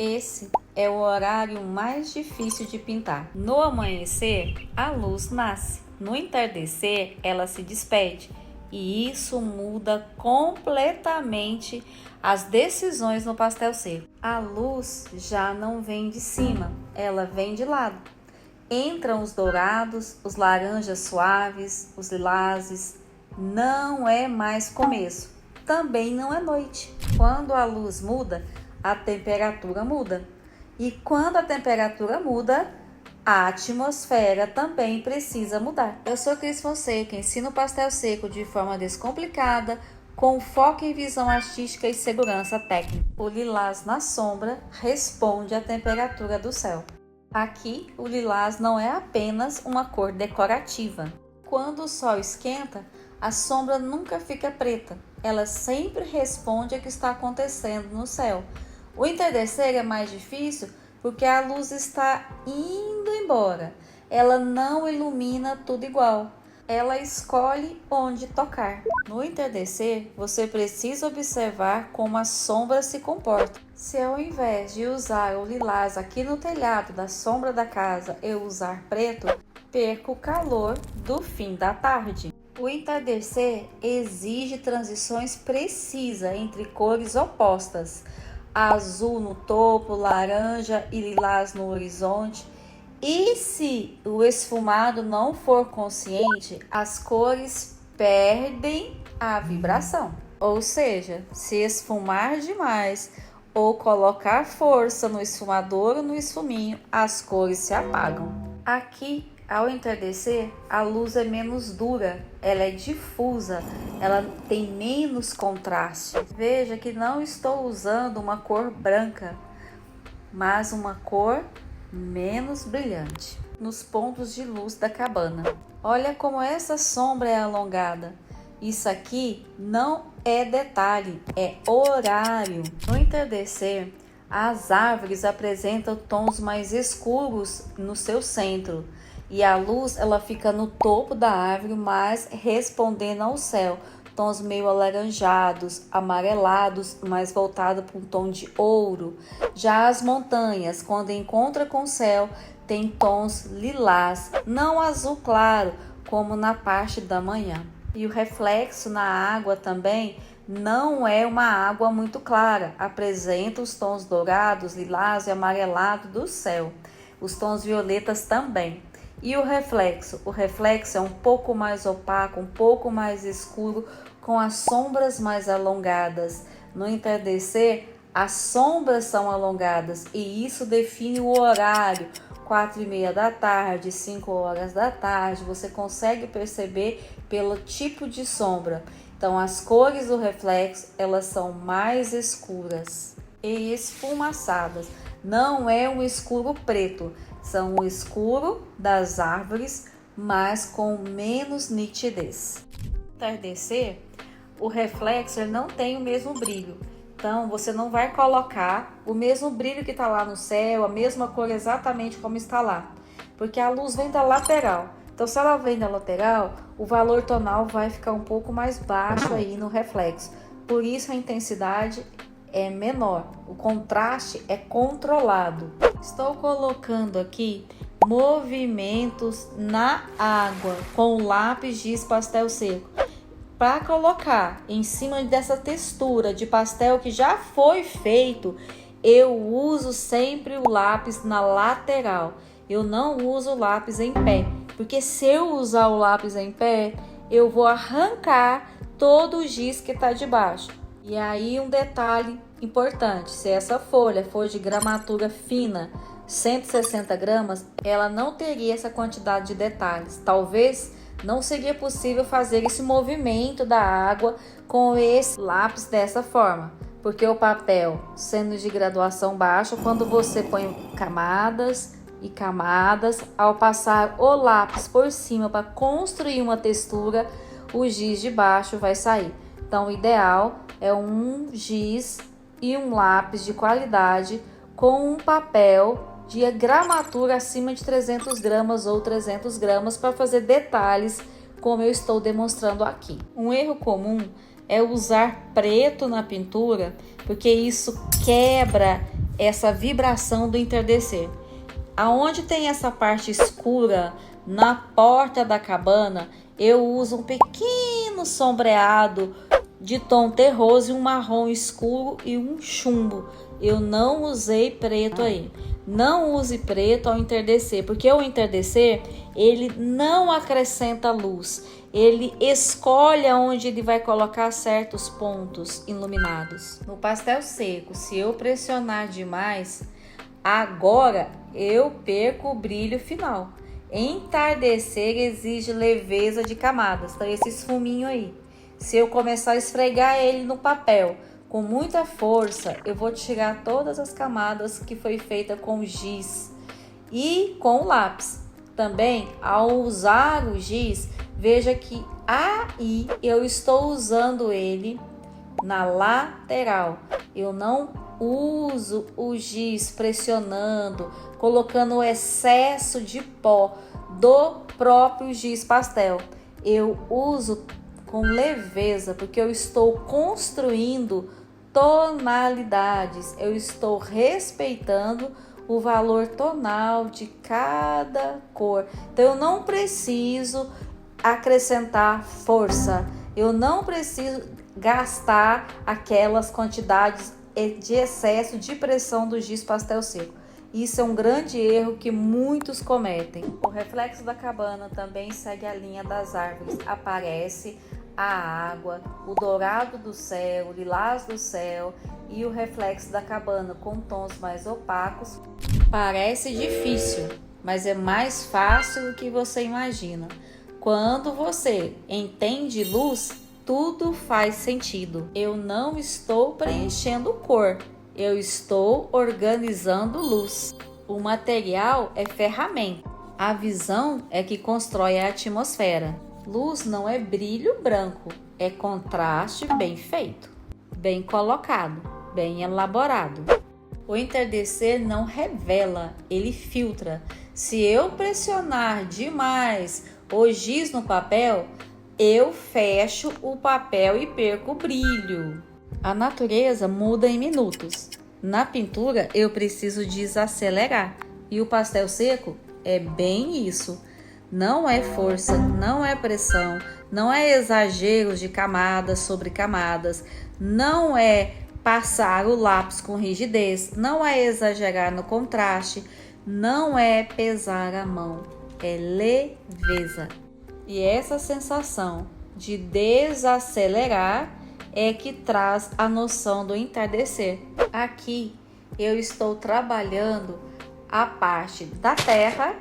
Esse é o horário mais difícil de pintar. No amanhecer, a luz nasce. No entardecer, ela se despede. E isso muda completamente as decisões no pastel seco. A luz já não vem de cima, ela vem de lado. Entram os dourados, os laranjas suaves, os lilazes. Não é mais começo, também não é noite. Quando a luz muda, a temperatura muda. E quando a temperatura muda, a atmosfera também precisa mudar. Eu sou Cris Fonseca, ensino pastel seco de forma descomplicada, com foco em visão artística e segurança técnica. O lilás na sombra responde à temperatura do céu. Aqui, o lilás não é apenas uma cor decorativa. Quando o sol esquenta, a sombra nunca fica preta. Ela sempre responde ao que está acontecendo no céu. O entardecer é mais difícil porque a luz está indo embora. Ela não ilumina tudo igual. Ela escolhe onde tocar. No entardecer, você precisa observar como a sombra se comporta. Se ao invés de usar o lilás aqui no telhado da sombra da casa, eu usar preto, perco o calor do fim da tarde. O entardecer exige transições precisas entre cores opostas. Azul no topo, laranja e lilás no horizonte. E se o esfumado não for consciente, as cores perdem a vibração. Ou seja, se esfumar demais ou colocar força no esfumador ou no esfuminho, as cores se apagam. Aqui, ao entardecer, a luz é menos dura, ela é difusa, ela tem menos contraste. Veja que não estou usando uma cor branca, mas uma cor menos brilhante. Nos pontos de luz da cabana. Olha como essa sombra é alongada. Isso aqui não é detalhe, é horário. No entardecer, as árvores apresentam tons mais escuros no seu centro. E a luz ela fica no topo da árvore, mas respondendo ao céu. Tons meio alaranjados, amarelados, mais voltado para um tom de ouro. Já as montanhas, quando encontra com o céu, tem tons lilás, não azul claro, como na parte da manhã. E o reflexo na água também não é uma água muito clara, apresenta os tons dourados, lilás e amarelado do céu. Os tons violetas também. E o reflexo? O reflexo é um pouco mais opaco, um pouco mais escuro, com as sombras mais alongadas. No entardecer, as sombras são alongadas e isso define o horário. 4:30 da tarde, 5 horas da tarde, você consegue perceber pelo tipo de sombra. Então, as cores do reflexo, elas são mais escuras e esfumaçadas. Não é um escuro preto, são o escuro das árvores, mas com menos nitidez. No entardecer, o reflexo não tem o mesmo brilho. Então, você não vai colocar o mesmo brilho que está lá no céu, a mesma cor exatamente como está lá. Porque a luz vem da lateral. Então, se ela vem da lateral, o valor tonal vai ficar um pouco mais baixo aí no reflexo. Por isso, a intensidade é menor. O contraste é controlado. Estou colocando aqui movimentos na água com o lápis giz pastel seco. Para colocar em cima dessa textura de pastel que já foi feito, eu uso sempre o lápis na lateral. Eu não uso o lápis em pé, porque se eu usar o lápis em pé, eu vou arrancar todo o giz que está debaixo. E aí um detalhe importante, se essa folha for de gramatura fina, 160 gramas, ela não teria essa quantidade de detalhes. Talvez não seria possível fazer esse movimento da água com esse lápis dessa forma, porque o papel, sendo de graduação baixa, quando você põe camadas e camadas, ao passar o lápis por cima para construir uma textura, o giz de baixo vai sair. Então, o ideal é um giz e um lápis de qualidade com um papel de gramatura acima de 300 gramas ou 300 gramas para fazer detalhes como eu estou demonstrando aqui. Um erro comum é usar preto na pintura, porque isso quebra essa vibração do entardecer. Aonde tem essa parte escura na porta da cabana, eu uso um pequeno sombreado de tom terroso e um marrom escuro e um chumbo. Eu não usei preto aí. Não use preto ao entardecer, porque o entardecer, ele não acrescenta luz. Ele escolhe onde ele vai colocar certos pontos iluminados. No pastel seco, se eu pressionar demais, agora eu perco o brilho final. Entardecer exige leveza de camadas, então esse esfuminho aí. Se eu começar a esfregar ele no papel com muita força, eu vou tirar todas as camadas que foi feita com giz e com lápis. Também, ao usar o giz, veja que aí eu estou usando ele na lateral. Eu não uso o giz pressionando, colocando o excesso de pó do próprio giz pastel. Eu uso com leveza, porque eu estou construindo tonalidades, eu estou respeitando o valor tonal de cada cor. Então eu não preciso acrescentar força, eu não preciso gastar aquelas quantidades de excesso de pressão do giz pastel seco. Isso é um grande erro que muitos cometem. O reflexo da cabana também segue a linha das árvores. Aparece a água, o dourado do céu, o lilás do céu e o reflexo da cabana com tons mais opacos. Parece difícil, mas é mais fácil do que você imagina. Quando você entende luz, tudo faz sentido. Eu não estou preenchendo cor, eu estou organizando luz. O material é ferramenta, a visão é que constrói a atmosfera. Luz não é brilho branco, é contraste bem feito, bem colocado, bem elaborado. O entardecer não revela, ele filtra. Se eu pressionar demais o giz no papel, eu fecho o papel e perco o brilho. A natureza muda em minutos. Na pintura, eu preciso desacelerar. E o pastel seco é bem isso. Não é força, não é pressão, não é exageros de camadas sobre camadas, não é passar o lápis com rigidez, não é exagerar no contraste, não é pesar a mão, é leveza. E essa sensação de desacelerar é que traz a noção do entardecer. Aqui eu estou trabalhando a parte da terra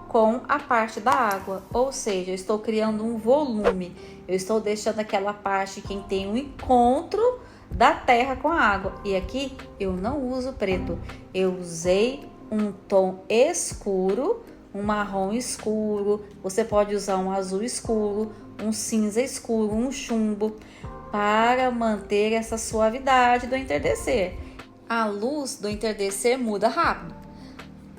com a parte da água, ou seja, eu estou criando um volume, eu estou deixando aquela parte que tem um encontro da terra com a água. E aqui eu não uso preto, eu usei um tom escuro, um marrom escuro, você pode usar um azul escuro, um cinza escuro, um chumbo, para manter essa suavidade do entardecer. A luz do entardecer muda rápido.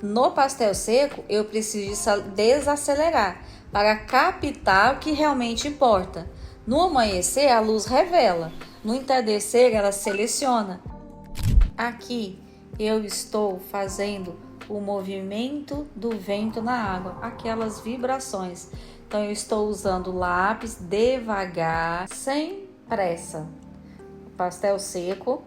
No pastel seco, eu preciso desacelerar para captar o que realmente importa. No amanhecer, a luz revela. No entardecer, ela seleciona. Aqui, eu estou fazendo o movimento do vento na água, aquelas vibrações. Então, eu estou usando lápis devagar, sem pressa. O pastel seco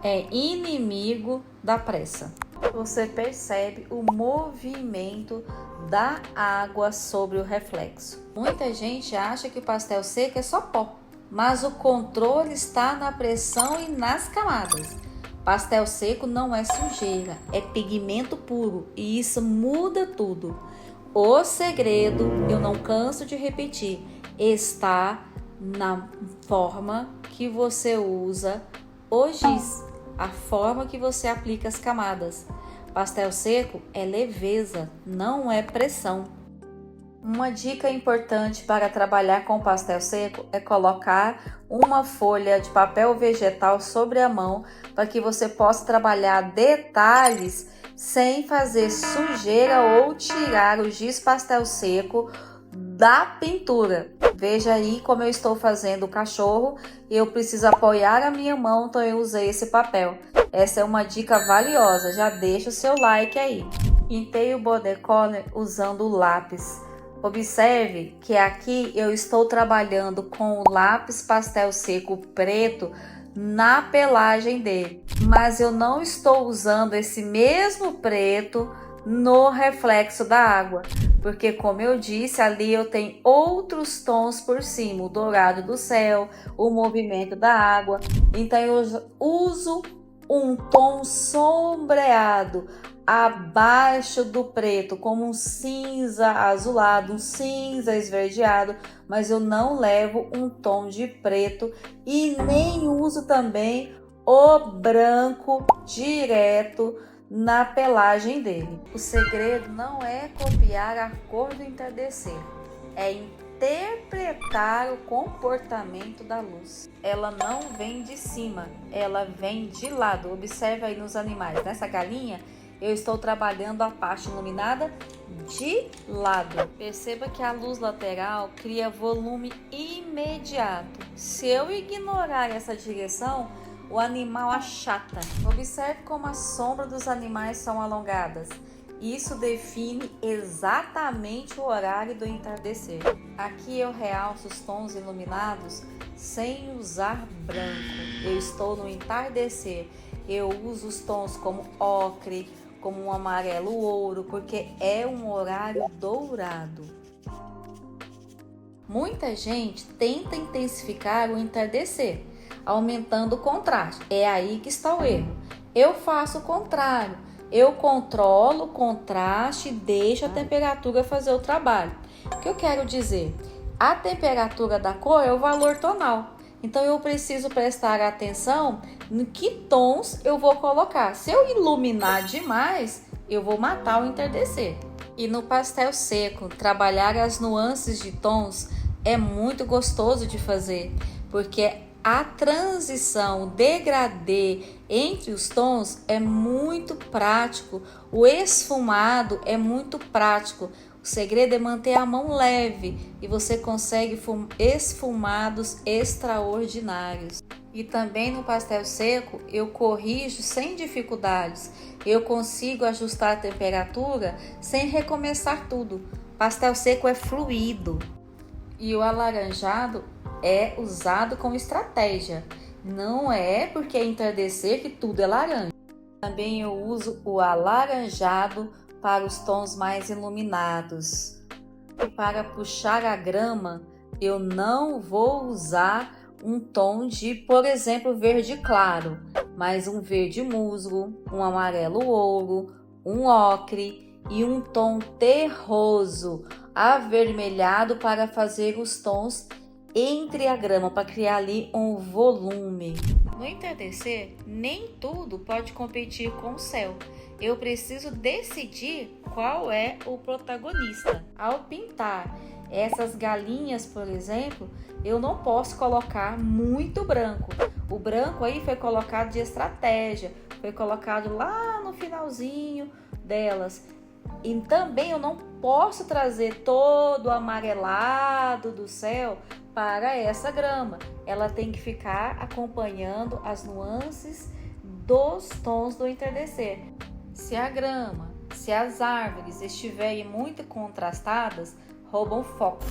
é inimigo da pressa. Você percebe o movimento da água sobre o reflexo. Muita gente acha que o pastel seco é só pó, mas o controle está na pressão e nas camadas. Pastel seco não é sujeira, é pigmento puro e isso muda tudo. O segredo, eu não canso de repetir, está na forma que você usa o giz, a forma que você aplica as camadas. Pastel seco é leveza, não é pressão. Uma dica importante para trabalhar com pastel seco é colocar uma folha de papel vegetal sobre a mão para que você possa trabalhar detalhes sem fazer sujeira ou tirar o giz pastel seco da pintura. Veja aí como eu estou fazendo o cachorro e eu preciso apoiar a minha mão, então eu usei esse papel. Essa é uma dica valiosa, já deixa o seu like aí. Pintei o Border Collie usando o lápis. Observe que aqui eu estou trabalhando com o lápis pastel seco preto na pelagem dele, mas eu não estou usando esse mesmo preto no reflexo da água, porque como eu disse, ali eu tenho outros tons por cima, o dourado do céu, o movimento da água, então eu uso um tom sombreado abaixo do preto, como um cinza azulado, um cinza esverdeado, mas eu não levo um tom de preto e nem uso também o branco direto na pelagem dele. O segredo não é copiar a cor do entardecer, é interpretar o comportamento da luz. Ela não vem de cima, ela vem de lado. Observe aí nos animais. Nessa galinha, eu estou trabalhando a parte iluminada de lado. Perceba que a luz lateral cria volume imediato. Se eu ignorar essa direção, o animal achata. Observe como as sombras dos animais são alongadas. Isso define exatamente o horário do entardecer. Aqui eu realço os tons iluminados sem usar branco. Eu estou no entardecer. Eu uso os tons como ocre, como um amarelo ouro, porque é um horário dourado. Muita gente tenta intensificar o entardecer, aumentando o contraste. É aí que está o erro. Eu faço o contrário. Eu controlo o contraste e deixo a temperatura fazer o trabalho. O que eu quero dizer? A temperatura da cor é o valor tonal. Então eu preciso prestar atenção no que tons eu vou colocar. Se eu iluminar demais, eu vou matar o entardecer. E no pastel seco, trabalhar as nuances de tons é muito gostoso de fazer, porque a transição, o degradê entre os tons é muito prático. O esfumado é muito prático. O segredo é manter a mão leve e você consegue esfumados extraordinários. E também no pastel seco eu corrijo sem dificuldades. Eu consigo ajustar a temperatura sem recomeçar tudo. Pastel seco é fluido. E o alaranjado é usado com estratégia. Não é porque é entardecer que tudo é laranja. Também eu uso o alaranjado para os tons mais iluminados. E para puxar a grama, eu não vou usar um tom de, por exemplo, verde claro, mas um verde musgo, um amarelo ouro, um ocre e um tom terroso, avermelhado para fazer os tons entre a grama, para criar ali um volume. No entardecer, nem tudo pode competir com o céu. Eu preciso decidir qual é o protagonista. Ao pintar essas galinhas, por exemplo, eu não posso colocar muito branco. O branco aí foi colocado de estratégia, foi colocado lá no finalzinho delas. E também eu não posso trazer todo o amarelado do céu para essa grama. Ela tem que ficar acompanhando as nuances dos tons do entardecer. Se a grama, se as árvores estiverem muito contrastadas, roubam foco.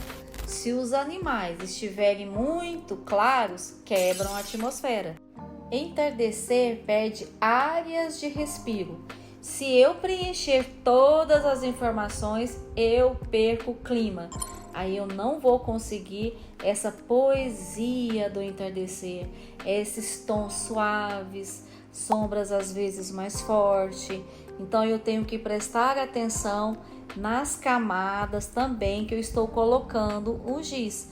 Se os animais estiverem muito claros, quebram a atmosfera. Entardecer pede áreas de respiro. Se eu preencher todas as informações, eu perco o clima. Aí eu não vou conseguir essa poesia do entardecer, esses tons suaves, sombras às vezes mais fortes. Então eu tenho que prestar atenção nas camadas também que eu estou colocando o giz.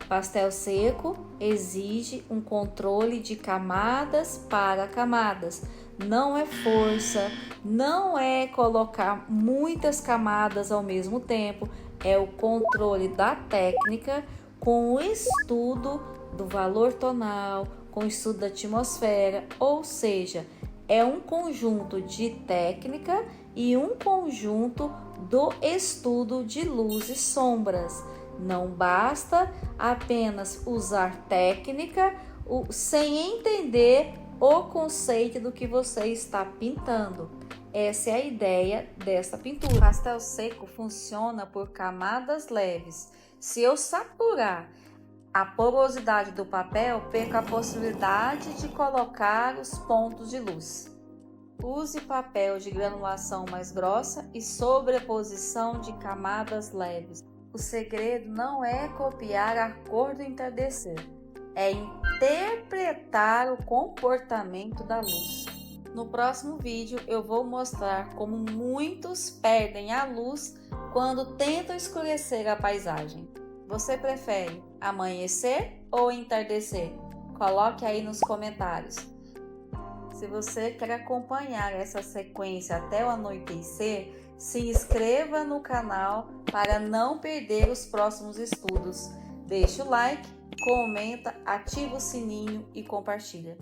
Pastel seco exige um controle de camadas para camadas. Não é força, não é colocar muitas camadas ao mesmo tempo, é o controle da técnica com o estudo do valor tonal, com o estudo da atmosfera, ou seja, é um conjunto de técnica e um conjunto do estudo de luz e sombras. Não basta apenas usar técnica sem entender o conceito do que você está pintando. Essa é a ideia dessa pintura. O pastel seco funciona por camadas leves. Se eu saturar a porosidade do papel, perco a possibilidade de colocar os pontos de luz. Use papel de granulação mais grossa e sobreposição de camadas leves. O segredo não é copiar a cor do entardecer, é interpretar o comportamento da luz. No próximo vídeo eu vou mostrar como muitos perdem a luz quando tentam escurecer a paisagem. Você prefere amanhecer ou entardecer? Coloque aí nos comentários. Se você quer acompanhar essa sequência até o anoitecer, se inscreva no canal para não perder os próximos estudos. Deixe o like, comenta, ativa o sininho e compartilha.